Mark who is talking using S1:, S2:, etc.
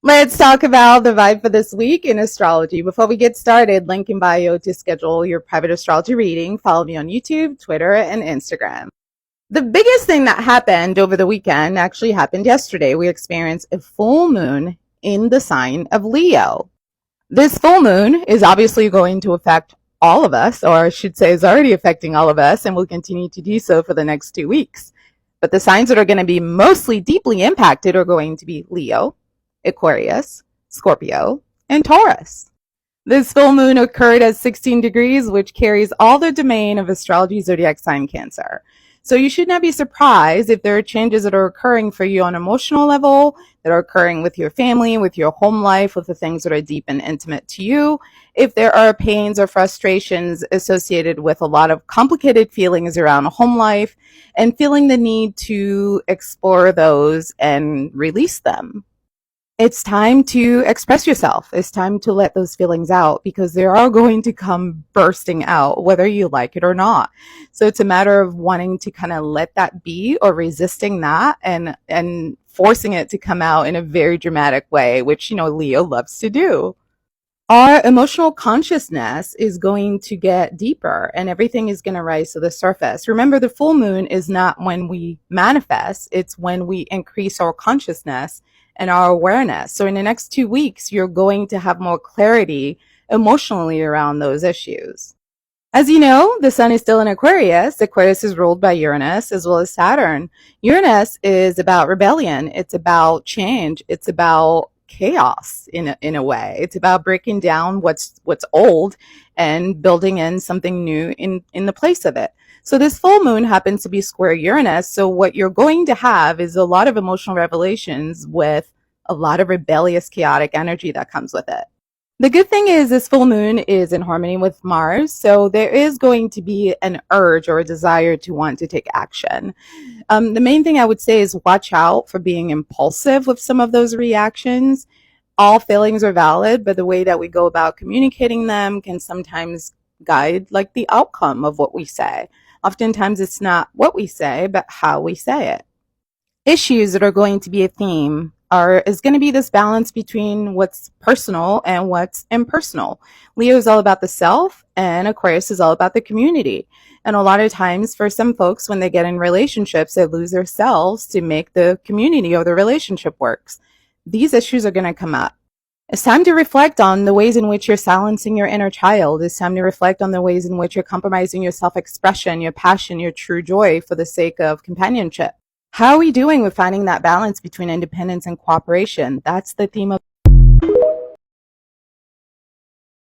S1: Let's talk about the vibe for this week in astrology. Before we get started, link in bio to schedule your private astrology reading. Follow me on YouTube, Twitter, and Instagram. The biggest thing that happened over the weekend actually happened yesterday. We experienced a full moon in the sign of Leo. This full moon is obviously going to affect all of us, or I should say is already affecting all of us, and will continue to do so for the next 2 weeks. But the signs that are going to be mostly deeply impacted are going to be Leo, Aquarius, Scorpio, and Taurus. This full moon occurred at 16 degrees, which carries all the domain of astrology zodiac sign Cancer. So you should not be surprised if there are changes that are occurring for you on an emotional level, that are occurring with your family, with your home life, with the things that are deep and intimate to you. If there are pains or frustrations associated with a lot of complicated feelings around home life and feeling the need to explore those and release them. It's time to express yourself. It's time to let those feelings out because they are going to come bursting out, whether you like it or not. So it's a matter of wanting to kind of let that be or resisting that and forcing it to come out in a very dramatic way, which, Leo loves to do. Our emotional consciousness is going to get deeper and everything is going to rise to the surface. Remember, the full moon is not when we manifest, it's when we increase our consciousness and our awareness. So in the next 2 weeks, you're going to have more clarity emotionally around those issues. As you know, the sun is still in Aquarius. Aquarius is ruled by Uranus as well as Saturn. Uranus is about rebellion. It's about change. It's about chaos in a way. It's about breaking down what's old and building in something new in the place of it. So this full moon happens to be square Uranus. So what you're going to have is a lot of emotional revelations with a lot of rebellious, chaotic energy that comes with it. The good thing is this full moon is in harmony with Mars. So there is going to be an urge or a desire to want to take action. The main thing I would say is watch out for being impulsive with some of those reactions. All feelings are valid, but the way that we go about communicating them can sometimes guide like the outcome of what we say. Oftentimes it's not what we say, but how we say it. Issues that are going to be a theme is going to be this balance between what's personal and what's impersonal. Leo is all about the self and Aquarius is all about the community. And a lot of times for some folks, when they get in relationships, they lose their selves to make the community or the relationship works. These issues are going to come up. It's time to reflect on the ways in which you're silencing your inner child. It's time to reflect on the ways in which you're compromising your self-expression, your passion, your true joy for the sake of companionship. How are we doing with finding that balance between independence and cooperation? That's the theme of